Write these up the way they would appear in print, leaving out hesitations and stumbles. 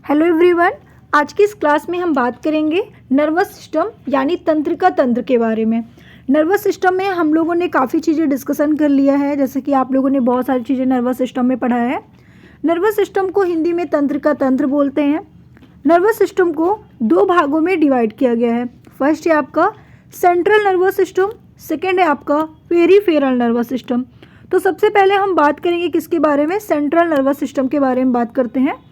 Hello everyone, आज की इस क्लास में हम बात करेंगे नर्वस सिस्टम यानी तंत्रिका तंत्र के बारे में। नर्वस सिस्टम में हम लोगों ने काफ़ी चीज़ें डिस्कशन कर लिया है, जैसे कि आप लोगों ने बहुत सारी चीज़ें नर्वस सिस्टम में पढ़ा है। नर्वस सिस्टम को हिंदी में तंत्रिका तंत्र बोलते हैं। नर्वस सिस्टम को दो भागों में डिवाइड किया गया है। फर्स्ट है आपका सेंट्रल नर्वस सिस्टम, सेकेंड है आपका पेरीफेरल नर्वस सिस्टम। तो सबसे पहले हम बात करेंगे किसके बारे में, सेंट्रल नर्वस सिस्टम के बारे में बात करते हैं।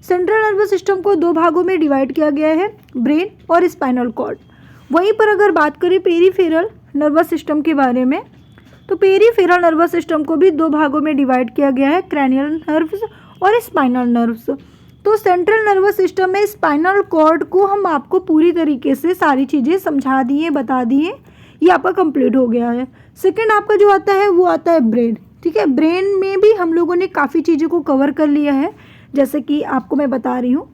सेंट्रल नर्वस सिस्टम को दो भागों में डिवाइड किया गया है, ब्रेन और स्पाइनल कॉर्ड। वहीं पर अगर बात करें पेरीफेरल नर्वस सिस्टम के बारे में, तो पेरीफेरल नर्वस सिस्टम को भी दो भागों में डिवाइड किया गया है, क्रैनियल नर्व्स और स्पाइनल नर्व्स। तो सेंट्रल नर्वस सिस्टम में स्पाइनल कॉर्ड को हम आपको पूरी तरीके से सारी चीज़ें समझा दिए, बता दिए, ये आपका कंप्लीट हो गया है। सेकेंड आपका जो आता है वो आता है ब्रेन। ठीक है, ब्रेन में भी हम लोगों ने काफ़ी चीज़ों को कवर कर लिया है, जैसे कि आपको मैं बता रही हूँ,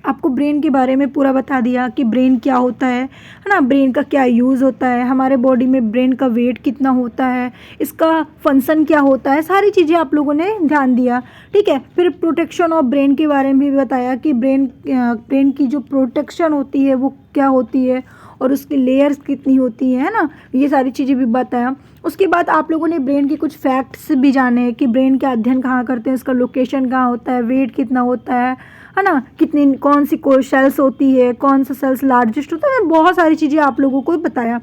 आपको ब्रेन के बारे में पूरा बता दिया कि ब्रेन क्या होता है ना, ब्रेन का क्या यूज़ होता है, हमारे बॉडी में ब्रेन का वेट कितना होता है, इसका फंक्शन क्या होता है, सारी चीज़ें आप लोगों ने ध्यान दिया। ठीक है, फिर प्रोटेक्शन ऑफ ब्रेन के बारे में भी बताया कि ब्रेन की जो प्रोटेक्शन होती है वो क्या होती है और उसकी लेयर्स कितनी होती है ना, ये सारी चीज़ें भी बताया। उसके बाद आप लोगों ने ब्रेन के कुछ फैक्ट्स भी जाने कि ब्रेन का अध्ययन कहाँ करते हैं, इसका लोकेशन कहाँ होता है, वेट कितना होता है ना, कितनी कौन सी कोई सेल्स होती है, कौन सा सेल्स लार्जेस्ट होता है, बहुत सारी चीज़ें आप लोगों को बताया।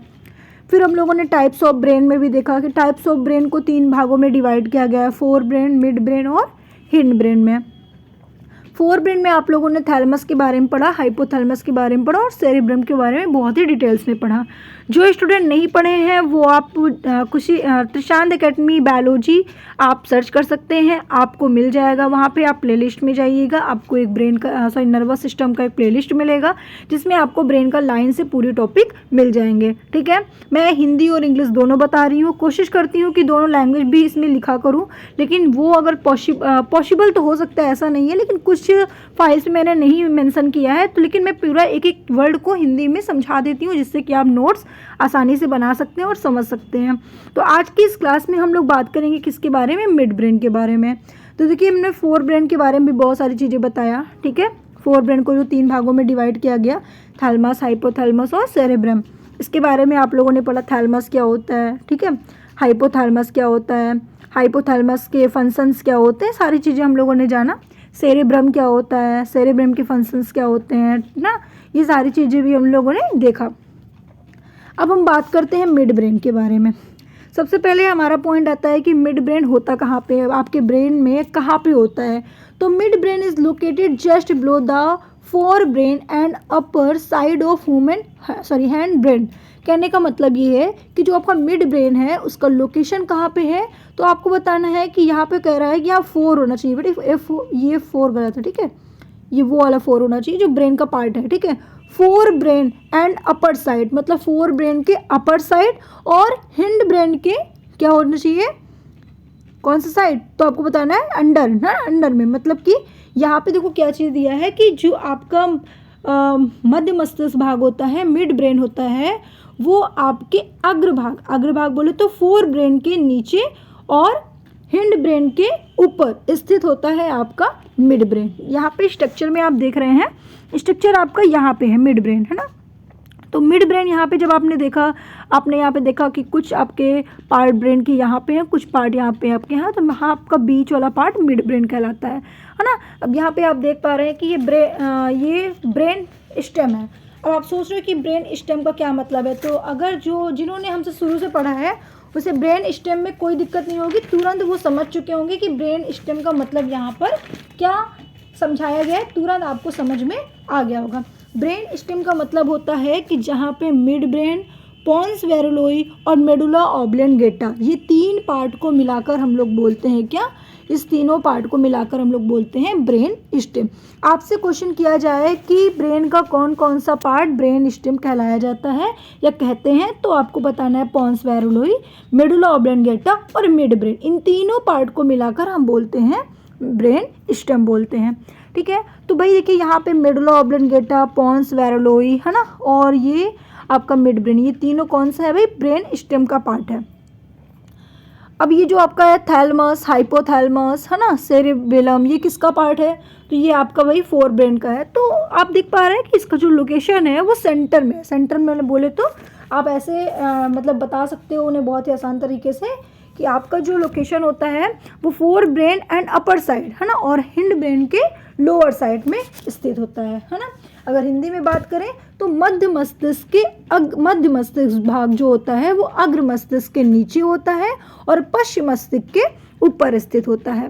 फिर हम लोगों ने टाइप्स ऑफ ब्रेन में भी देखा कि टाइप्स ऑफ ब्रेन को तीन भागों में डिवाइड किया गया है, फोर ब्रेन, मिड ब्रेन और हिंड ब्रेन में। फोर ब्रेन में आप लोगों ने थैलेमस के बारे में पढ़ा, हाइपोथैलेमस के बारे में पढ़ा और सेरेब्रम के बारे में बहुत ही डिटेल्स में पढ़ा। जो स्टूडेंट नहीं पढ़े हैं वो आप त्रिशांत एकेडमी बायोलॉजी आप सर्च कर सकते हैं, आपको मिल जाएगा। वहाँ पे आप प्लेलिस्ट में जाइएगा, आपको एक ब्रेन का नर्वस सिस्टम का एक प्लेलिस्ट मिलेगा जिसमें आपको ब्रेन का लाइन से पूरी टॉपिक मिल जाएंगे। ठीक है, मैं हिंदी और इंग्लिश दोनों बता रही हूँ, कोशिश करती हूँ कि दोनों लैंग्वेज भी इसमें लिखा करूँ, लेकिन वो अगर पॉसिबल तो हो सकता है, ऐसा नहीं है, लेकिन कुछ फाइल्स में मैंने नहीं मेंशन किया है, तो लेकिन मैं पूरा एक एक वर्ड को हिंदी में समझा देती हूँ जिससे कि आप नोट्स आसानी से बना सकते हैं और समझ सकते हैं। तो आज की इस क्लास में हम लोग बात करेंगे किसके बारे में, मिड ब्रेन के बारे में। तो देखिए, हमने फोर ब्रेन के बारे में भी बहुत सारी चीज़ें बताया। ठीक है, फोर ब्रेन को जो तीन भागों में डिवाइड किया गया, थैलेमस, हाइपोथैलेमस और सेरेब्रम, इसके बारे में आप लोगों ने पढ़ा। थैलेमस क्या होता है, ठीक है, हाइपोथैलेमस क्या होता है, हाइपोथैलेमस के फंक्शंस क्या होते हैं, सारी चीज़ें हम लोगों ने जाना। सेरेब्रम क्या होता है, सेरेब्रम के फंक्शंस क्या होते हैं ना, ये सारी चीज़ें भी हम लोगों ने देखा। अब हम बात करते हैं मिड ब्रेन के बारे में। सबसे पहले हमारा पॉइंट आता है कि मिड ब्रेन होता कहाँ पे है, आपके ब्रेन में कहाँ पे होता है। तो mid brain is located just below the fore brain and upper side of hind brain. कहने का मतलब ये है कि जो आपका मिड ब्रेन है उसका लोकेशन कहाँ पे है, तो आपको बताना है कि यहाँ पे कह रहा है कि यहाँ फोर होना चाहिए, बट ये फोर गलत है। ठीक है, ये वो वाला फोर होना चाहिए जो ब्रेन का पार्ट है। ठीक है, fore brain and upper side, मतलब फोर ब्रेन के अपर साइड और हिंड ब्रेन के क्या होना चाहिए, कौन सा साइड, तो आपको बताना है अंडर ना, अंडर में। मतलब कि यहाँ पे देखो क्या चीज़ दिया है कि जो आपका मध्य मस्तिष्क भाग होता है, मिड ब्रेन होता है, वो आपके अग्रभाग बोले तो फोर ब्रेन के नीचे और हिंड ब्रेन के ऊपर स्थित होता है आपका मिड ब्रेन। यहाँ पे स्ट्रक्चर में आप देख रहे हैं, स्ट्रक्चर आपका यहाँ पे है, मिड ब्रेन है ना। तो मिड ब्रेन यहाँ पे जब आपने देखा, आपने यहाँ पे देखा कि कुछ आपके पार्ट ब्रेन के यहाँ पे हैं, कुछ पार्ट यहाँ पे आपके यहाँ, तो यहाँ आपका बीच वाला पार्ट मिड ब्रेन कहलाता है ना। अब यहाँ पे आप देख पा रहे हैं कि ये ब्रेन स्टेम है। अब आप सोच रहे हो कि ब्रेन स्टेम का क्या मतलब है, तो अगर जिन्होंने हमसे शुरू से पढ़ा है उसे ब्रेन स्टेम में कोई दिक्कत नहीं होगी, तुरंत वो समझ चुके होंगे कि ब्रेन स्टेम का मतलब यहाँ पर क्या समझाया गया है, तुरंत आपको समझ में आ गया होगा। ब्रेन स्टेम का मतलब होता है कि जहाँ पे मिड ब्रेन, पॉन्स वेरुलोई और मेडुला ऑब्लेंगेटा, ये तीन पार्ट को मिलाकर हम लोग बोलते हैं क्या, इस तीनों पार्ट को मिलाकर हम लोग बोलते हैं ब्रेन स्टेम। आपसे क्वेश्चन किया जाए कि ब्रेन का कौन कौन सा पार्ट ब्रेन स्टेम कहलाया जाता है या कहते हैं, तो आपको बताना है पॉन्स वेरुलोई, मेडुला ऑब्लेंगेटा और मिड ब्रेन, इन तीनों पार्ट को मिलाकर हम बोलते हैं ब्रेन स्टेम बोलते हैं। ठीक है, तो भाई देखिए यहाँ पे मेडुला ऑब्लेंगेटा, पॉन्स वेरुलोई है ना, और ये आपका मिड ब्रेन, ये तीनों कौन सा है भाई, ब्रेन स्टेम का पार्ट है। अब ये जो आपका है थैलमस, हाइपोथैलमस है ना, सेरेबेलम, ये किसका पार्ट है? तो ये आपका वही फोर ब्रेन का है। तो आप देख पा रहे हैं कि इसका जो लोकेशन है वो सेंटर में है। सेंटर में बोले तो आप ऐसे मतलब बता सकते हो उन्हें बहुत ही आसान तरीके से कि आपका जो लोकेशन होता है वो fore brain and upper side है ना, और हिंड ब्रेन के लोअर साइड में स्थित होता है ना। अगर हिंदी में बात करें तो मध्य मस्तिष्क भाग जो होता है वो अग्र मस्तिष्क के नीचे होता है और पश्चिम मस्तिष्क के ऊपर स्थित होता है।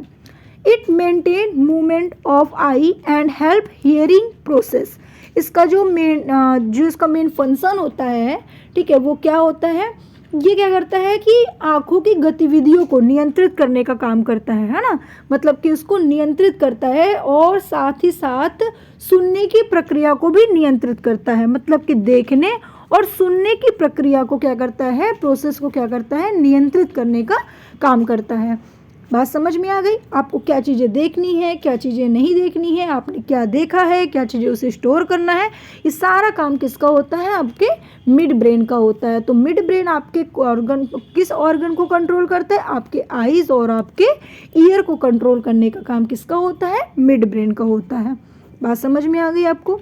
It maintain movement of I and help hearing process. इसका जो मेन फंक्शन होता है, ठीक है, वो क्या होता है? ये क्या करता है कि आँखों की गतिविधियों को नियंत्रित करने का काम करता है ना, मतलब कि उसको नियंत्रित करता है और साथ ही साथ सुनने की प्रक्रिया को भी नियंत्रित करता है। मतलब कि देखने और सुनने की प्रक्रिया को क्या करता है, प्रोसेस को क्या करता है, नियंत्रित करने का काम करता है। बात समझ में आ गई? आपको क्या चीज़ें देखनी है, क्या चीज़ें नहीं देखनी है, आपने क्या देखा है, क्या चीज़ें उसे स्टोर करना है, ये सारा काम किसका होता है? आपके मिड ब्रेन का होता है। तो मिड ब्रेन आपके ऑर्गन, किस ऑर्गन को कंट्रोल करता है? आपके आईज और आपके ईयर को कंट्रोल करने का काम किसका होता है? मिड ब्रेन का होता है। बात समझ में आ गई आपको?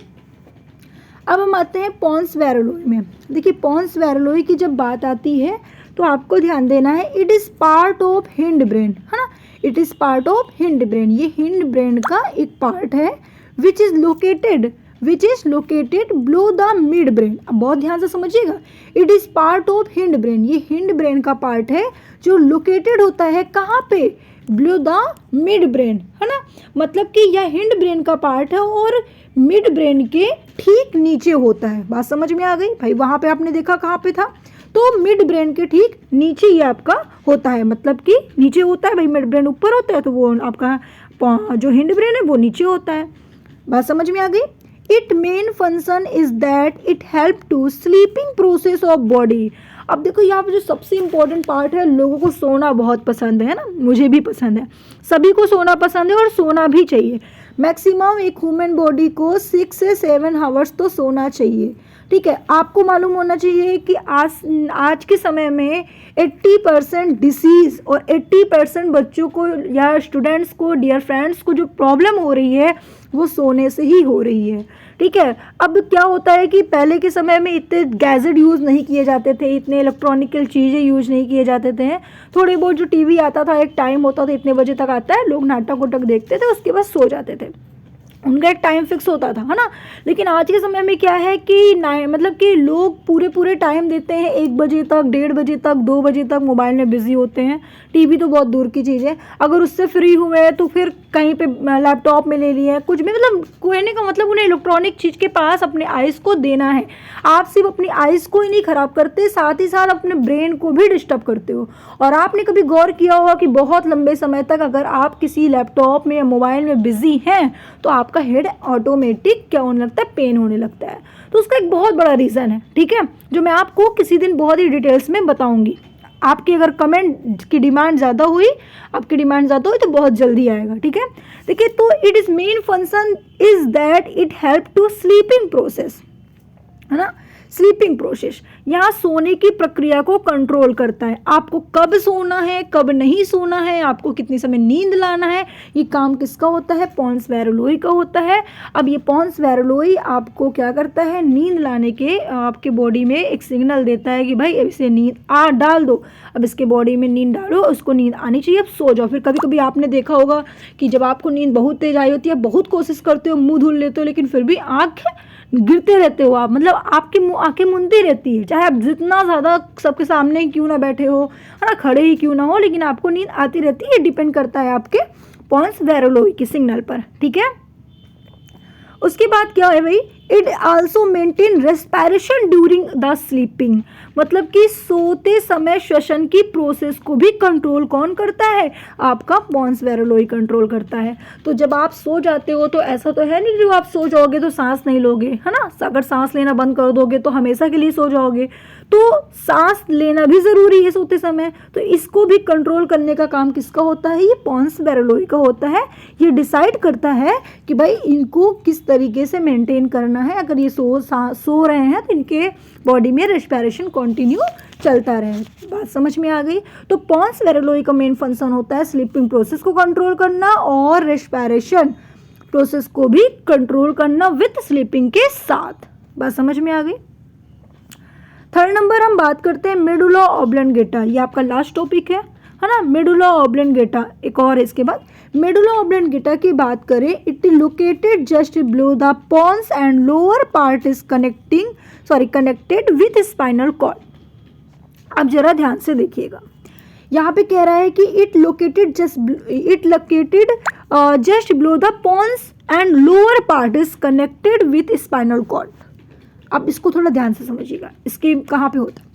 अब हम आते हैं पोन्स वैरेलोई में। देखिए पोन्स वैरेलोई की जब बात आती है तो आपको ध्यान देना है, it is part of hind brain है ना, it is part of hind brain. ये हिंड ब्रेन का एक पार्ट है विच is located below the mid brain. अब बहुत ध्यान से समझिएगा, it is part of hind brain, ये हिंड ब्रेन का पार्ट है जो लोकेटेड होता है कहाँ पे? बिलो द मिड ब्रेन है ना, मतलब कि यह हिंड ब्रेन का पार्ट है और मिड ब्रेन के ठीक नीचे होता है। बात समझ में आ गई भाई? वहाँ पे आपने देखा कहाँ पे था, तो मिड ब्रेन के ठीक नीचे ही आपका होता है, मतलब कि नीचे होता है भाई, मिड ब्रेन ऊपर होता है तो वो आपका जो हिंड ब्रेन है वो नीचे होता है। बात समझ में आ गई? It main function is that it help to sleeping process of body. अब देखो यहाँ पे जो सबसे इम्पोर्टेंट पार्ट है, लोगों को सोना बहुत पसंद है ना, मुझे भी पसंद है, सभी को सोना पसंद है और सोना भी चाहिए। मैक्सिमम एक ह्यूमन बॉडी को 6 से 7 आवर्स तो सोना चाहिए, ठीक है। आपको मालूम होना चाहिए कि आज के समय में 80% डिसीज़ और 80% बच्चों को या स्टूडेंट्स को, डियर फ्रेंड्स को जो प्रॉब्लम हो रही है वो सोने से ही हो रही है, ठीक है। अब क्या होता है कि पहले के समय में इतने गैजेट यूज़ नहीं किए जाते थे, इतने इलेक्ट्रॉनिकल चीज़ें यूज़ नहीं किए जाते थे, थोड़े बहुत जो टीवी आता था एक टाइम होता था, इतने बजे तक आता है, लोग नाटक उटक देखते थे, उसके बाद सो जाते थे, उनका एक टाइम फिक्स होता था है ना। लेकिन आज के समय में क्या है कि मतलब कि लोग पूरे टाइम देते हैं, 1 बजे तक, 1:30 बजे तक, 2 बजे तक मोबाइल में बिजी होते हैं। टीवी तो बहुत दूर की चीज़ है, अगर उससे फ्री हुए तो फिर कहीं पे लैपटॉप में ले लिए, कुछ भी, मतलब कहने का मतलब उन्हें इलेक्ट्रॉनिक चीज़ के पास अपने आइज़ को देना है। आप सिर्फ अपनी आइज़ को ही नहीं ख़राब करते, साथ ही साथ अपने ब्रेन को भी डिस्टर्ब करते हो। और आपने कभी गौर किया होगा कि बहुत लंबे समय तक अगर आप किसी लैपटॉप में या मोबाइल में बिजी हैं तो आपका हेड ऑटोमेटिक क्या होने लगता है? पेन होने लगता है। तो उसका एक बहुत बड़ा रीज़न है, ठीक है, जो मैं आपको किसी दिन बहुत ही डिटेल्स में बताऊंगी। आपकी अगर कमेंट की डिमांड ज़्यादा हुई, तो बहुत जल्दी आएगा, ठीक है। देखिए, तो it is main function is that it help to sleeping process, है ना, स्लीपिंग प्रोसेस यहाँ सोने की प्रक्रिया को कंट्रोल करता है। आपको कब सोना है, कब नहीं सोना है, आपको कितने समय नींद लाना है, ये काम किसका होता है? पोन्स वैरेलोई का होता है। अब ये पोन्स वैरेलोई आपको क्या करता है? नींद लाने के आपके बॉडी में एक सिग्नल देता है कि भाई अब इसे नींद डाल दो, अब इसके बॉडी में नींद डालो, उसको नींद आनी चाहिए, अब सो जाओ। फिर कभी कभी आपने देखा होगा कि जब आपको नींद बहुत तेज आई होती है, बहुत कोशिश करते हो, मुँह धुल लेते हो, लेकिन फिर भी आँख गिरते रहते हो आप, मतलब आपकी आंखें मुनती रहती है, चाहे आप जितना ज़्यादा सबके सामने क्यों ना बैठे हो, है ना, खड़े ही क्यों ना हो, लेकिन आपको नींद आती रहती है। डिपेंड करता है आपके पोन्स वैरेलोई के सिग्नल पर, ठीक है। उसके बाद क्या है भाई? It also maintain respiration during the sleeping, मतलब कि सोते समय श्वसन की प्रोसेस को भी कंट्रोल कौन करता है? आपका पोन्स वैरेलोई कंट्रोल करता है। तो जब आप सो जाते हो तो ऐसा तो है नहीं कि आप सो जाओगे तो सांस नहीं लोगे, है ना, अगर सांस लेना बंद कर दोगे तो हमेशा के लिए सो जाओगे, तो सांस लेना भी ज़रूरी है सोते समय। तो इसको भी कंट्रोल करने का काम किसका होता है? ये पोन्स वैरेलोई का होता है। ये डिसाइड करता है कि भाई इनको किस तरीके से मेंटेन करना करना है। अगर ये सो रहे हैं तो इनके बॉडी में रेस्पिरेशन कंटिन्यू चलता रहे। बात समझ में आ गई। तो पॉन्स वेरेलोई का मेन फंक्शन होता है स्लीपिंग प्रोसेस को कंट्रोल करना और रेस्पिरेशन प्रोसेस को भी कंट्रोल करना विथ स्लीपिंग के साथ। बात समझ में आ गई। थर्ड नंबर हम बात करते हैं मेडुला ऑब्लंगेटा। ये आपका लास्ट टॉपिक है ना, मेडुला ऑब्लंगेटा। एक और इसके बाद मेडुला ऑब्लंगेटा की बात करें, it is located just below the pons and lower part is connected with spinal cord. अब जरा ध्यान से देखिएगा, यहाँ पे कह रहा है कि it located just below the pons and lower part is connected with spinal cord. अब इसको थोड़ा ध्यान से समझिएगा, इसके कहाँ पे होता है,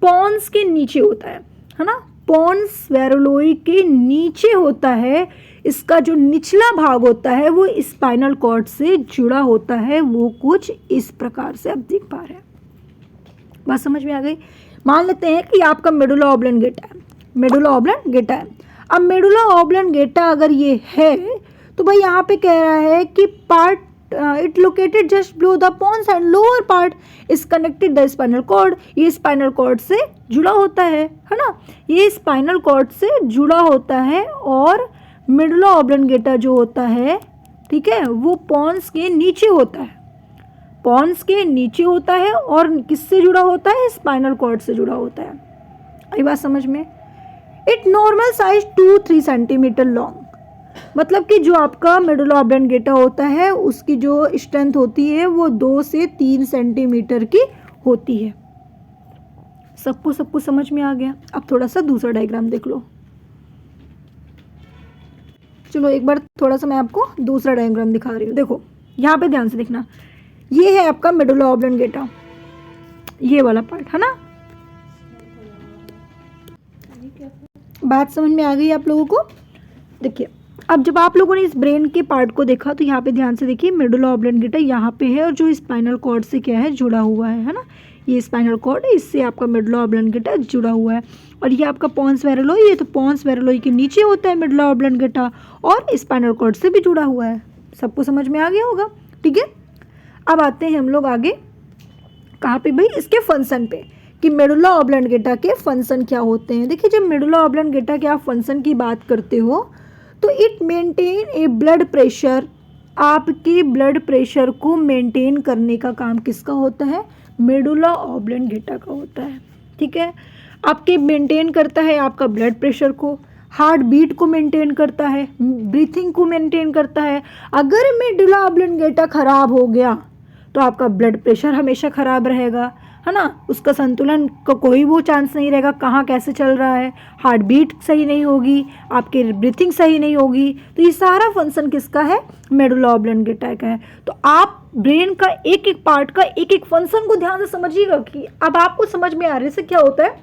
पॉन्स के नीचे होता है ना, पॉन्स वेरेलोई के नीचे होता है। इसका जो निचला भाग होता है वो स्पाइनल कॉर्ड से जुड़ा होता है। वो कुछ इस प्रकार से आप देख पा रहे हैं। बात समझ में आ गई। मान लेते हैं कि आपका मेडुला ऑब्लंगेटा है, मेडुला ऑब्लंगेटा है। अब मेडुला ऑब्लंगेटा अगर ये है तो भाई यहाँ पे कह रहा है कि part it located just below the pons and lower part is connected the spinal cord. ये स्पाइनल कॉर्ड से जुड़ा होता है ना, ये स्पाइनल कॉर्ड से जुड़ा होता है। और मेडुला ऑब्लंगेटा जो होता है, ठीक है, वो पॉन्स के नीचे होता है, पॉन्स के नीचे होता है। और किससे जुड़ा होता है, स्पाइनल कॉर्ड से जुड़ा होता है। आई बात समझ में। It normal size 2-3 centimetre long, मतलब कि जो आपका मेडुला ऑब्लंगेटा होता है उसकी जो स्ट्रेंथ होती है वो 2 से 3 सेंटीमीटर की होती है। सबको समझ में आ गया। अब थोड़ा सा दूसरा डायग्राम देख लो। चलो एक बार थोड़ा सा मैं आपको दूसरा डायग्राम दिखा रही हूँ। देखो यहाँ पे ध्यान से देखना, ये है आपका मेडुला ऑब्लंगेटा, ये वाला पार्ट है ना। बात समझ में आ गई आप लोगों को। देखिए अब जब आप लोगों ने इस ब्रेन के पार्ट को देखा तो यहाँ पे ध्यान से देखिए, मेडुला ऑब्लंगेटा यहाँ पे है और जो स्पाइनल कॉर्ड से क्या है, जुड़ा हुआ है ना। ये स्पाइनल कॉर्ड है, इससे आपका मेडुला ऑब्लंगेटा जुड़ा हुआ है। और ये आपका पॉन्स वेरेलोई, ये तो पॉन्स वेरेलोई के नीचे होता है मेडुला ऑब्लंगेटा और स्पाइनल कॉर्ड से भी जुड़ा हुआ है। सबको समझ में आ गया होगा, ठीक है। अब आते हैं हम लोग आगे, कहाँ पे भाई, इसके फंक्शन पे, कि मेडुला ऑब्लंगेटा के फंक्शन क्या होते हैं। देखिए जब मेडुला ऑब्लंगेटा के आप फंक्शन की बात करते हो तो it maintain A blood pressure. आपके ब्लड प्रेशर को मेंटेन करने का काम किसका होता है, मेडुला ऑब्लंगेटा का होता है, ठीक है। आपके मेंटेन करता है आपका ब्लड प्रेशर को, हार्ट बीट को मेंटेन करता है, ब्रीथिंग को मेंटेन करता है। अगर मेडुला ऑब्लंगेटा खराब हो गया तो आपका ब्लड प्रेशर हमेशा खराब रहेगा, है ना। उसका संतुलन का कोई वो चांस नहीं रहेगा, कहाँ कैसे चल रहा है, हार्ट बीट सही नहीं होगी, आपकी ब्रीथिंग सही नहीं होगी। तो ये सारा फंक्शन किसका है, मेडुला ऑब्लंगेटा का है। तो आप ब्रेन का एक एक पार्ट का एक एक फंक्शन को ध्यान से समझिएगा कि अब आपको समझ में आ रहा है से क्या होता है।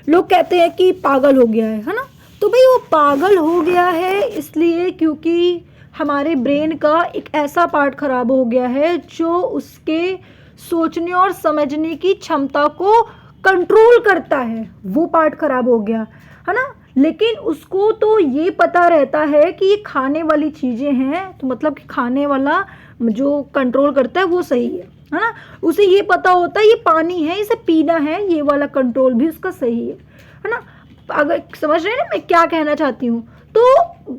लोग कहते हैं कि पागल हो गया है ना, तो भाई वो पागल हो गया है इसलिए क्योंकि हमारे ब्रेन का एक ऐसा पार्ट खराब हो गया है जो उसके सोचने और समझने की क्षमता को कंट्रोल करता है, वो पार्ट खराब हो गया है ना। लेकिन उसको तो ये पता रहता है कि ये खाने वाली चीज़ें हैं, तो मतलब कि खाने वाला जो कंट्रोल करता है वो सही है ना। उसे ये पता होता है ये पानी है, इसे पीना है, ये वाला कंट्रोल भी उसका सही है ना। अगर समझ रहे हैं ना मैं क्या कहना चाहती हूँ। तो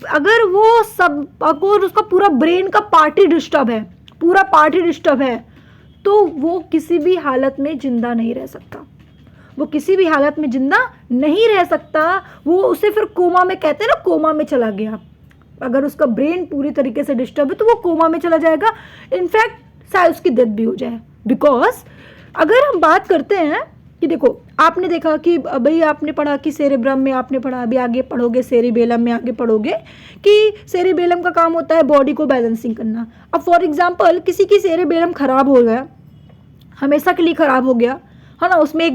अगर वो सब, अगर उसका पूरा ब्रेन का पार्ट ही डिस्टर्ब है, पूरा पार्ट ही डिस्टर्ब है, तो वो किसी भी हालत में जिंदा नहीं रह सकता, वो किसी भी हालत में जिंदा नहीं रह सकता। वो उसे फिर कोमा में, कहते हैं ना कोमा में चला गया। अगर उसका ब्रेन पूरी तरीके से डिस्टर्ब है तो वो कोमा में चला जाएगा, इनफैक्ट शायद उसकी डेथ भी हो जाए। बिकॉज अगर हम बात करते हैं कि देखो आपने देखा कि भाई आपने पढ़ा कि सेरेब्रम में आपने पढ़ा, अभी आगे पढ़ोगे सेरिबेलम में आगे पढ़ोगे कि सेरिबेलम का काम होता है बॉडी को बैलेंसिंग करना। अब फॉर एग्जांपल किसी की सेरिबेलम खराब हो गया, हमेशा के लिए खराब हो गया है ना, उसमें एक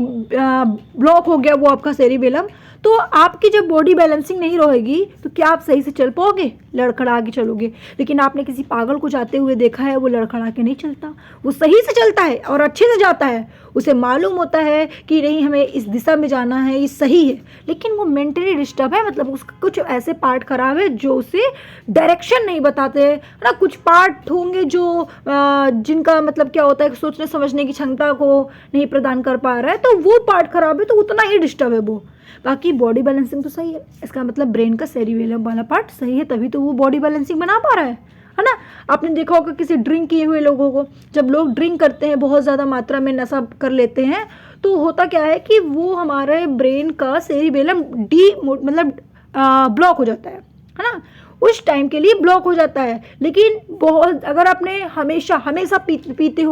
ब्लॉक हो गया वो आपका सेरिबेलम, तो आपकी जब बॉडी बैलेंसिंग नहीं रहेगी तो क्या आप सही से चल पाओगे? लड़खड़ा के चलोगे। लेकिन आपने किसी पागल को जाते हुए देखा है, वो लड़खड़ा के नहीं चलता, वो सही से चलता है और अच्छे से जाता है। उसे मालूम होता है कि नहीं, हमें इस दिशा में जाना है, ये सही है, लेकिन वो मेंटली डिस्टर्ब है, मतलब उसका कुछ ऐसे पार्ट खराब है जो उसे डायरेक्शन नहीं बताते है ना। कुछ पार्ट होंगे जो जिनका मतलब क्या होता है, सोचने समझने की क्षमता को नहीं प्रदान कर पा रहा है, तो वो पार्ट खराब है, तो उतना ही डिस्टर्ब है वो। बाकी बॉडी बैलेंसिंग तो सही है, इसका मतलब ब्रेन का सेरिबेलम वाला पार्ट सही है, तभी तो वो बॉडी बैलेंसिंग बना पा रहा है ना। आपने देखा होगा किसी ड्रिंक किए हुए लोगों को, जब लोग ड्रिंक करते हैं, बहुत ज़्यादा मात्रा में नशा कर लेते हैं, तो होता क्या है कि वो हमारे ब्रेन का सेरिबेलम मतलब ब्लॉक हो जाता है ना। उस टाइम के लिए ब्लॉक हो जाता है। लेकिन बहुत, अगर आपने हमेशा पीते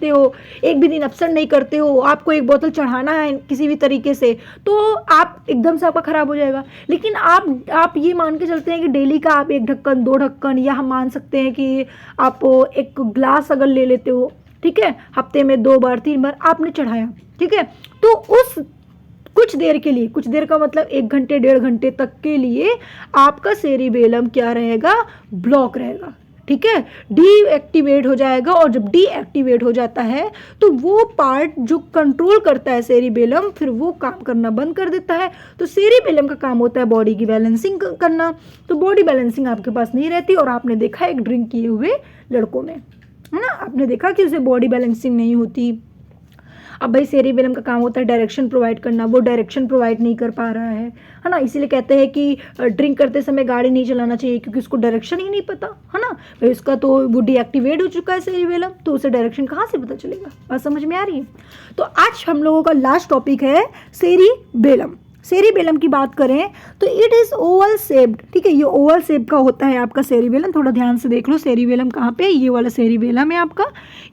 हो, एक भी दिन अपसेंट नहीं करते हो, आपको एक बोतल चढ़ाना है किसी भी तरीके से, तो आप एकदम से आपका ख़राब हो जाएगा। लेकिन आप ये मान के चलते हैं कि डेली का आप 1 ढक्कन 2 ढक्कन, या हम मान सकते हैं कि आप 1 ग्लास अगर ले लेते हो, ठीक है, हफ्ते में 2 बार 3 बार आपने चढ़ाया, ठीक है, तो उस कुछ देर के लिए, कुछ देर का मतलब 1 घंटे 1.5 घंटे तक के लिए आपका सेरिबेलम क्या रहेगा? ब्लॉक रहेगा, ठीक है, डीएक्टिवेट हो जाएगा। और जब डीएक्टिवेट हो जाता है तो वो पार्ट जो कंट्रोल करता है सेरिबेलम, फिर वो काम करना बंद कर देता है। तो सेरिबेलम का काम होता है बॉडी की बैलेंसिंग करना, तो बॉडी बैलेंसिंग आपके पास नहीं रहती। और आपने देखा एक ड्रिंक किए हुए लड़कों में, है ना, आपने देखा कि उसे बॉडी बैलेंसिंग नहीं होती। अब भाई सेरिबेलम का काम होता है डायरेक्शन प्रोवाइड करना, वो डायरेक्शन प्रोवाइड नहीं कर पा रहा है ना। इसीलिए कहते हैं कि ड्रिंक करते समय गाड़ी नहीं चलाना चाहिए, क्योंकि उसको डायरेक्शन ही नहीं पता, है ना भाई। उसका तो वो डीएक्टिवेट हो चुका है सेरिबेलम, तो उसे डायरेक्शन कहाँ से पता चलेगा? बात समझ में आ रही है? तो आज हम लोगों का लास्ट टॉपिक है सेरिबेलम। सेरिबेलम की बात करें तो इट इज़ ओवल शेप्ड, ठीक है, ये ओवल शेप का होता है आपका सेरिबेलम। थोड़ा ध्यान से देख लो सेरिबेलम कहाँ पे, ये वाला सेरिबेलम है आपका।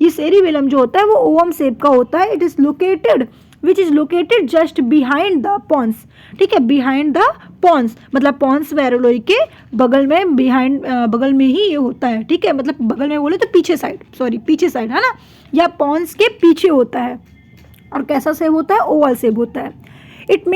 ये सेरिबेलम जो होता है वो ओवम शेप का होता है। It is located which is located just behind the pons, ठीक है, बिहाइंड द पॉन्स, मतलब पॉन्स वेरुलोई के बगल में, बगल में ही ये होता है, ठीक है, मतलब बगल में बोले तो पीछे साइड, पीछे साइड, है ना, या पॉन्स के पीछे होता है। और कैसा शेप होता है? ओवल शेप होता है। Its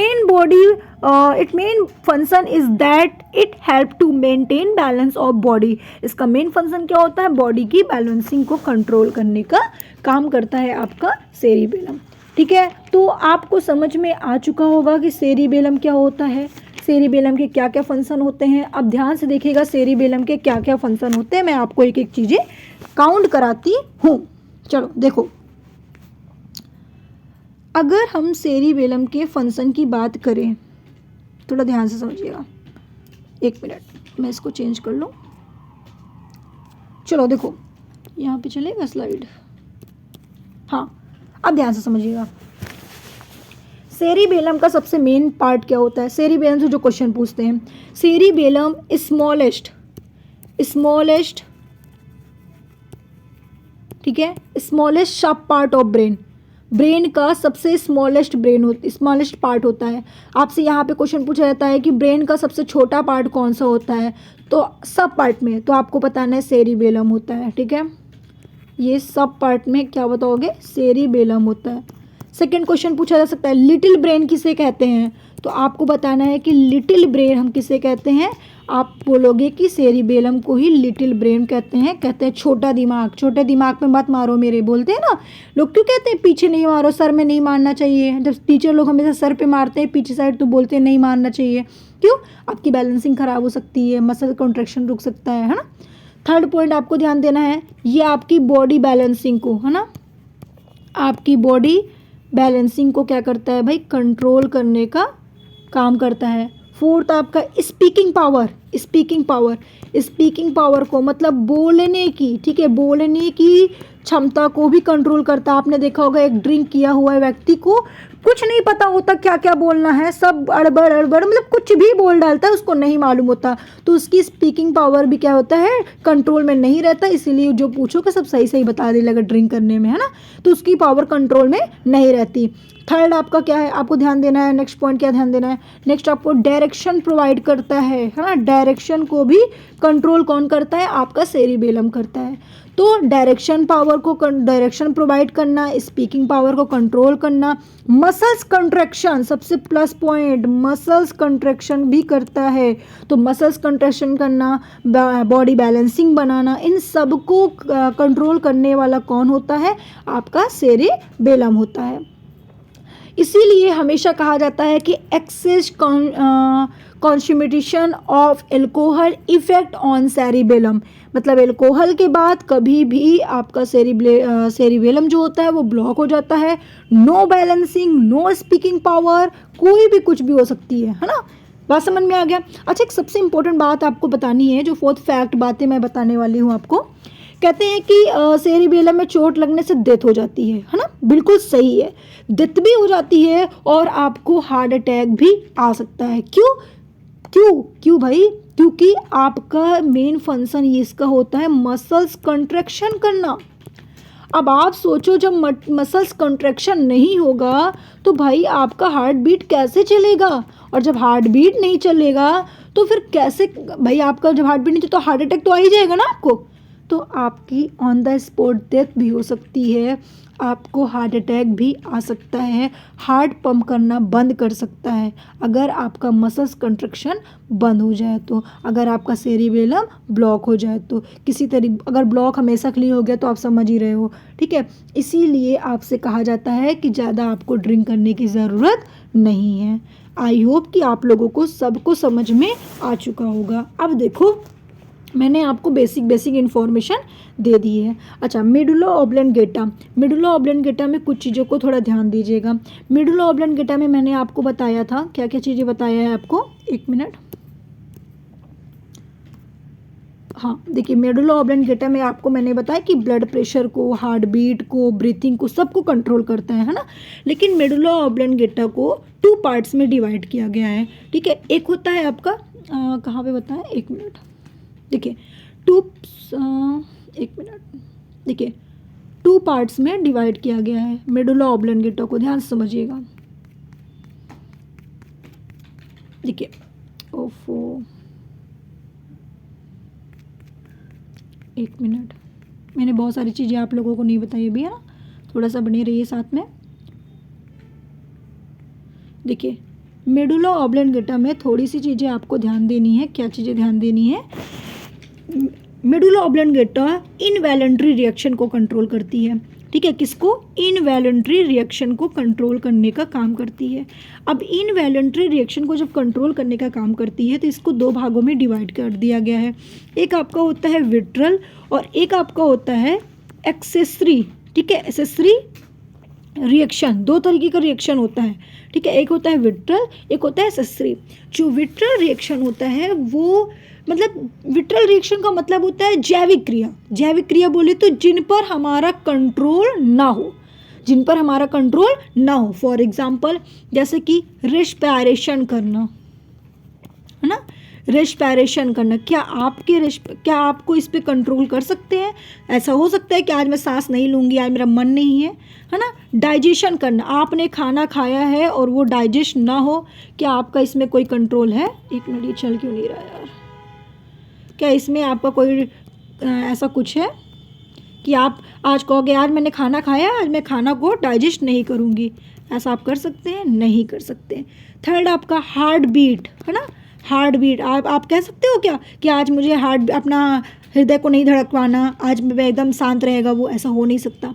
main function is that it help to maintain balance of body। इसका मेन फंक्शन क्या होता है? बॉडी की बैलेंसिंग को कंट्रोल करने का काम करता है आपका सेरिबेलम, ठीक है। तो आपको समझ में आ चुका होगा कि सेरिबेलम क्या होता है, सेरिबेलम के क्या क्या फंक्शन होते हैं। अब ध्यान से देखिएगा सेरिबेलम के क्या क्या फंक्शन होते हैं, मैं आपको एक एक चीज़ें काउंट कराती हूँ। चलो देखो, अगर हम सेरिबेलम के फंक्शन की बात करें, थोड़ा ध्यान से समझिएगा, 1 मिनट मैं इसको चेंज कर लूँ। चलो देखो, यहाँ पे चलेगा स्लाइड, हाँ, अब ध्यान से समझिएगा। सेरिबेलम का सबसे मेन पार्ट क्या होता है? सेरिबेलम से जो क्वेश्चन पूछते हैं, सेरिबेलम स्मॉलेस्ट, ठीक है, स्मॉलेस्ट सब पार्ट ऑफ ब्रेन का सबसे स्मॉलेस्ट पार्ट होता है। आपसे यहाँ पे क्वेश्चन पूछा जाता है कि ब्रेन का सबसे छोटा पार्ट कौन सा होता है, तो सब पार्ट में तो आपको बताना है सेरिबेलम होता है, ठीक है। ये सब पार्ट में क्या बताओगे? सेरिबेलम होता है। सेकंड क्वेश्चन पूछा जा सकता है लिटिल ब्रेन किसे कहते हैं, तो आपको बताना है कि लिटिल ब्रेन हम किसे कहते हैं। आप बोलोगे कि सेरिबेलम को ही लिटिल ब्रेन कहते हैं छोटा दिमाग। छोटे दिमाग में मत मारो मेरे, बोलते हैं ना लोग, क्यों कहते हैं पीछे नहीं मारो, सर में नहीं मारना चाहिए। जब टीचर लोग हमेशा सर पे मारते हैं पीछे साइड, तो बोलते हैं नहीं मारना चाहिए, क्यों? आपकी बैलेंसिंग खराब हो सकती है, मसल कॉन्ट्रैक्शन रुक सकता है ना। थर्ड पॉइंट आपको ध्यान देना है, ये आपकी बॉडी बैलेंसिंग को, है ना, आपकी बॉडी बैलेंसिंग को क्या करता है भाई? कंट्रोल करने का काम करता है। फोर्थ आपका स्पीकिंग पावर को मतलब बोलने की, ठीक है, बोलने की क्षमता को भी कंट्रोल करता है। आपने देखा होगा एक ड्रिंक किया हुआ व्यक्ति को कुछ नहीं पता होता क्या क्या बोलना है, सब अड़बड़ मतलब कुछ भी बोल डालता है, उसको नहीं मालूम होता, तो उसकी स्पीकिंग पावर भी क्या होता है? कंट्रोल में नहीं रहता। इसीलिए जो पूछोगे सब सही सही बता दे लगा ड्रिंक करने में, है ना, तो उसकी पावर कंट्रोल में नहीं रहती। थर्ड आपका क्या है, आपको ध्यान देना है, नेक्स्ट पॉइंट क्या ध्यान देना है, नेक्स्ट आपको डायरेक्शन प्रोवाइड करता है ना, डायरेक्शन को भी कंट्रोल कौन करता है? आपका सेरिबेलम करता है। तो डायरेक्शन पावर को डायरेक्शन प्रोवाइड करना, स्पीकिंग पावर को कंट्रोल करना, मसल्स कंट्रैक्शन, सबसे प्लस पॉइंट, मसल्स कंट्रैक्शन भी करता है। तो मसल्स कंट्रैक्शन करना, बॉडी बैलेंसिंग बनाना, इन सब को कंट्रोल करने वाला कौन होता है? आपका सेरिबेलम होता है। इसीलिए हमेशा कहा जाता है कि excess consumption of alcohol effect on cerebellum, मतलब एल्कोहल के बाद कभी भी आपका सेरिबेलम जो होता है वो ब्लॉक हो जाता है। No balancing, no speaking power, कोई भी कुछ भी हो सकती है ना। बात समझ में आ गया? अच्छा, एक सबसे इंपॉर्टेंट बात आपको बतानी है, जो फोर्थ फैक्ट बातें मैं बताने वाली हूँ आपको। कहते हैं कि सेरिबेलम में चोट लगने से डेथ हो जाती है ना। बिल्कुल सही है, डेथ भी हो जाती है और आपको हार्ट अटैक भी आ सकता है। क्यों क्यों क्यों भाई? क्योंकि आपका मेन फंक्शन ये इसका होता है मसल्स कंट्रैक्शन करना। अब आप सोचो, जब मसल्स कंट्रैक्शन नहीं होगा तो भाई आपका हार्ट बीट कैसे चलेगा? और जब हार्ट बीट नहीं चलेगा तो फिर कैसे भाई, आपका जब हार्ट बीट नहीं चलेगा तो हार्ट अटैक तो आ ही जाएगा ना आपको। तो आपकी ऑन द स्पॉट डेथ भी हो सकती है, आपको हार्ट अटैक भी आ सकता है, हार्ट पंप करना बंद कर सकता है अगर आपका मसल्स कंट्रैक्शन बंद हो जाए तो, अगर आपका सेरिबेलम ब्लॉक हो जाए तो। किसी तरीके अगर ब्लॉक हमेशा के लिए हो गया तो आप समझ ही रहे हो, ठीक है। इसीलिए आपसे कहा जाता है कि ज़्यादा आपको ड्रिंक करने की ज़रूरत नहीं है। आई होप कि आप लोगों को सबको समझ में आ चुका होगा। अब देखो, मैंने आपको बेसिक इन्फॉर्मेशन दे दी है। अच्छा, मेडुला ऑब्लंगेटा, मेडुला ऑब्लंगेटा में कुछ चीज़ों को थोड़ा ध्यान दीजिएगा। मेडुला ऑब्लंगेटा में मैंने आपको बताया था, क्या क्या चीज़ें बताया है आपको, एक मिनट। हाँ देखिए, मेडुला ऑब्लंगेटा में आपको मैंने बताया कि ब्लड प्रेशर को, हार्ट बीट को, ब्रीथिंग को, सबको कंट्रोल करता है ना। लेकिन मेडुला ऑब्लंगेटा को 2 पार्ट्स में डिवाइड किया गया है, ठीक है। एक होता है आपका कहाँ पे बताएं, एक मिनट, देखिए देखिए 2 पार्ट्स में डिवाइड किया गया है मेडुला ऑब्लंगेटा को, ध्यान से समझिएगा। देखिए, ओफो, एक मिनट, मैंने बहुत सारी चीज़ें आप लोगों को नहीं बताई अभी, है ना, थोड़ा सा बने रहिए साथ में। देखिए, मेडुला ऑब्लंगेटा में थोड़ी सी चीज़ें आपको ध्यान देनी है। क्या चीज़ें ध्यान देनी है? मेडुला ऑब्लंगेटा इनवॉलंटरी रिएक्शन को कंट्रोल करती है, ठीक है। किसको? इनवॉलंटरी रिएक्शन को कंट्रोल करने का काम करती है। अब इनवॉलंटरी रिएक्शन को जब कंट्रोल करने का काम करती है तो इसको 2 भागों में डिवाइड कर दिया गया है। एक आपका होता है विट्रल और एक आपका होता है एक्सेसरी, ठीक है। एक्सेसरी रिएक्शन, 2 तरीके का रिएक्शन होता है, ठीक है। एक होता है विट्रल, एक होता है एक्सेसरी। जो विट्रल रिएक्शन होता है वो, मतलब विट्रल रिएक्शन का मतलब होता है जैविक क्रिया। जैविक क्रिया बोले तो जिन पर हमारा कंट्रोल ना हो, जिन पर हमारा कंट्रोल ना हो। फॉर एग्जांपल, जैसे कि रेस्पिरेशन करना, है ना, रेस्पिरेशन करना। क्या आपको इस पे कंट्रोल कर सकते हैं? ऐसा हो सकता है कि आज मैं सांस नहीं लूँगी, आज मेरा मन नहीं है ना। डाइजेशन करना, आपने खाना खाया है और वो डाइजेस्ट ना हो, क्या आपका इसमें कोई कंट्रोल है? एक मिनट, ये चल क्यों नहीं रहा यार? क्या इसमें आपका कोई ऐसा कुछ है कि आप आज कहोगे आज मैंने खाना खाया, आज मैं खाना को डाइजेस्ट नहीं करूँगी? ऐसा आप कर सकते हैं? नहीं कर सकते। थर्ड आपका हार्ट बीट, है ना, हार्ट बीट। आप कह सकते हो क्या कि आज मुझे अपना हृदय को नहीं धड़कवाना, आज मैं एकदम शांत रहेगा वो? ऐसा हो नहीं सकता।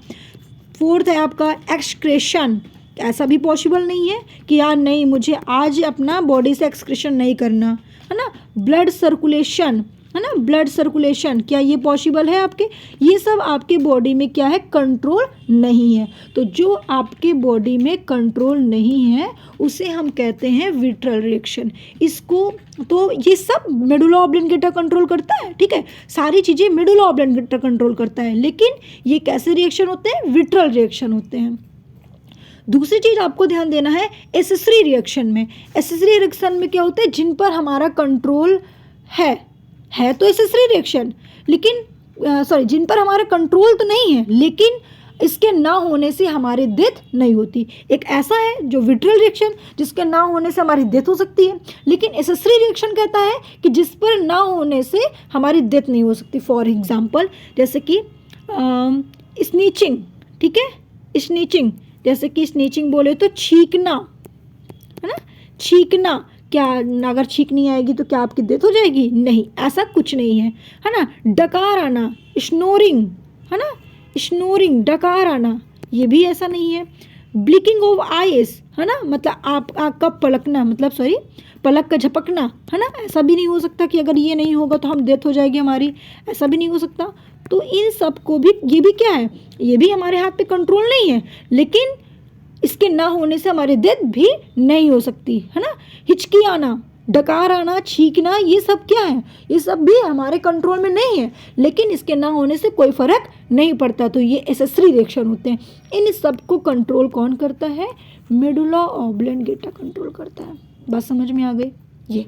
फोर्थ है आपका एक्सक्रेशन। ऐसा भी पॉसिबल नहीं है कि यार नहीं, मुझे आज अपना बॉडी से एक्सक्रेशन नहीं करना, है ना। ब्लड सर्कुलेशन, है ना, ब्लड सर्कुलेशन, क्या ये पॉसिबल है आपके? ये सब आपके बॉडी में क्या है? कंट्रोल नहीं है। तो जो आपके बॉडी में कंट्रोल नहीं है उसे हम कहते हैं विट्रल रिएक्शन। इसको तो ये सब मेडुला ऑब्लंगेटा कंट्रोल करता है, ठीक है। सारी चीज़ें मेडुला ऑब्लंगेटा कंट्रोल करता है, लेकिन ये कैसे रिएक्शन होते हैं? विट्रल रिएक्शन होते हैं। दूसरी चीज़ आपको ध्यान देना है एक्सेसरी रिएक्शन में। एक्सेसरी रिएक्शन में क्या होता है? जिन पर हमारा कंट्रोल है तो एक्सेसरी रिएक्शन, लेकिन जिन पर हमारा कंट्रोल तो नहीं है लेकिन इसके ना होने से हमारी डेथ नहीं होती। एक ऐसा है जो विट्रियल रिएक्शन, जिसके ना होने से हमारी डेथ हो सकती है, लेकिन एसेसरी रिएक्शन कहता है कि जिस पर ना होने से हमारी डेथ नहीं हो सकती। फॉर एग्जांपल जैसे कि स्नीचिंग, ठीक है, स्नीचिंग, जैसे कि स्नीचिंग बोले तो छींकना, है ना, छींकना। क्या अगर छींक नहीं आएगी तो क्या आपकी डेथ हो जाएगी? नहीं, ऐसा कुछ नहीं है ना। डकार आना, स्नोरिंग, है ना, स्नोरिंग, डकार आना, ये भी ऐसा नहीं है। ब्लिंकिंग ऑफ आईज, है ना, मतलब आपका पलकना, मतलब सॉरी, पलक का झपकना, है ना, ऐसा भी नहीं हो सकता कि अगर ये नहीं होगा तो हम डेथ हो जाएगी हमारी, ऐसा भी नहीं हो सकता। तो इन सब को भी, ये भी क्या है, ये भी हमारे हाथ पे कंट्रोल नहीं है, लेकिन इसके ना होने से हमारी डेथ भी नहीं हो सकती, है ना। हिचकी आना, डकार आना, छींकना, ये सब क्या है, ये सब भी हमारे कंट्रोल में नहीं है, लेकिन इसके ना होने से कोई फर्क नहीं पड़ता। तो ये एसेसरी रिएक्शन होते हैं। इन सब को कंट्रोल कौन करता है? मेडुला ऑब्लेंगेटा कंट्रोल करता है। बात समझ में आ गई? ये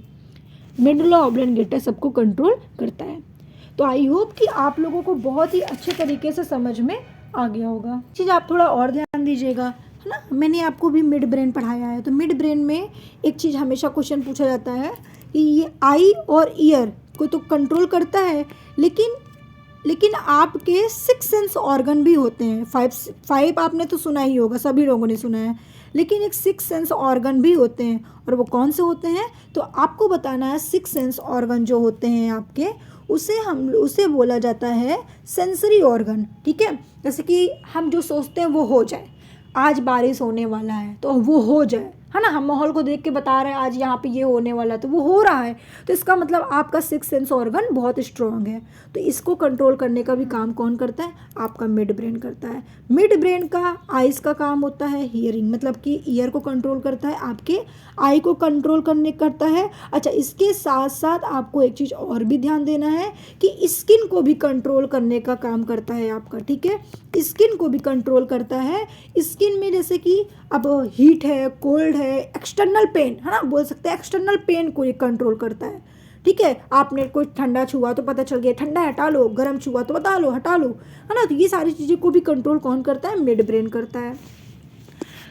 मेडुला ऑब्लेंगेटा सबको कंट्रोल करता है। तो आई होप कि आप लोगों को बहुत ही अच्छे तरीके से समझ में आ गया होगा। चीज़ आप थोड़ा और ध्यान दीजिएगा, है ना। मैंने आपको भी मिड ब्रेन पढ़ाया है, तो मिड ब्रेन में एक चीज़ हमेशा क्वेश्चन पूछा जाता है कि ये आई और ईयर को तो कंट्रोल करता है, लेकिन आपके 6 सेंस ऑर्गन भी होते हैं। 5 आपने तो सुना ही होगा, सभी लोगों ने सुना है, लेकिन एक 6 सेंस ऑर्गन भी होते हैं। और वो कौन से होते हैं? तो आपको बताना है। 6 सेंस ऑर्गन जो होते हैं आपके, उसे बोला जाता है सेंसरी ऑर्गन, ठीक है। जैसे कि हम जो सोचते हैं वो हो जाए, आज बारिश होने वाला है तो वो हो जाए, है ना। हम माहौल को देख के बता रहे हैं आज यहाँ पे ये होने वाला है तो वो हो रहा है, तो इसका मतलब आपका 6 सेंस ऑर्गन बहुत स्ट्रांग है। तो इसको कंट्रोल करने का भी काम कौन करता है? आपका मिड ब्रेन करता है। मिड ब्रेन का आइज़ का काम होता है हियरिंग, मतलब कि ईयर को कंट्रोल करता है, आपके आई को कंट्रोल करता है। अच्छा, इसके साथ साथ आपको एक चीज़ और भी ध्यान देना है कि स्किन को भी कंट्रोल करने का काम करता है आपका, ठीक है। स्किन को भी कंट्रोल करता है। स्किन में जैसे कि अब हीट है, कोल्ड है, एक्सटर्नल पेन, है ना, बोल सकते हैं एक्सटर्नल पेन को ये कंट्रोल करता है, ठीक है। आपने कोई ठंडा छुआ तो पता चल गया ठंडा है, हटा लो, गर्म छुआ तो बता लो, हटा लो, है ना। तो ये सारी चीज़ें को भी कंट्रोल कौन करता है? मिड ब्रेन करता है।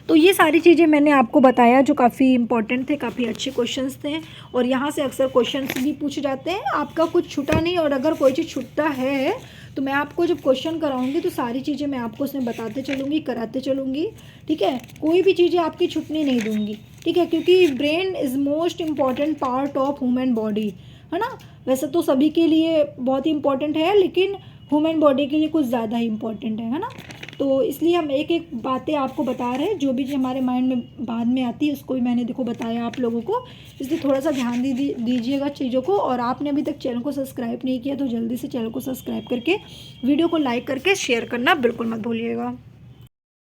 तो ये सारी चीज़ें मैंने आपको बताया जो काफ़ी इंपॉर्टेंट थे, काफ़ी अच्छे क्वेश्चंस थे, और यहाँ से अक्सर क्वेश्चंस भी पूछे जाते हैं। आपका कुछ छूटा नहीं, और अगर कोई चीज़ छूटता है तो मैं आपको जब क्वेश्चन कराऊंगी तो सारी चीज़ें मैं आपको उसमें बताते चलूँगी, कराते चलूँगी, ठीक है। कोई भी चीज़ें आपकी छूटने नहीं दूँगी, ठीक है, क्योंकि brain is most important part of human body, है ना। वैसे तो सभी के लिए बहुत ही इंपॉर्टेंट है, लेकिन ह्यूमन बॉडी के लिए कुछ ज़्यादा ही इंपॉर्टेंट है ना। तो इसलिए हम एक एक बातें आपको बता रहे हैं, जो भी हमारे माइंड में बाद में आती है उसको भी मैंने देखो बताया आप लोगों को। इसलिए थोड़ा सा ध्यान दीजिएगा चीज़ों को। और आपने अभी तक चैनल को सब्सक्राइब नहीं किया तो जल्दी से चैनल को सब्सक्राइब करके वीडियो को लाइक करके शेयर करना बिल्कुल मत भूलिएगा।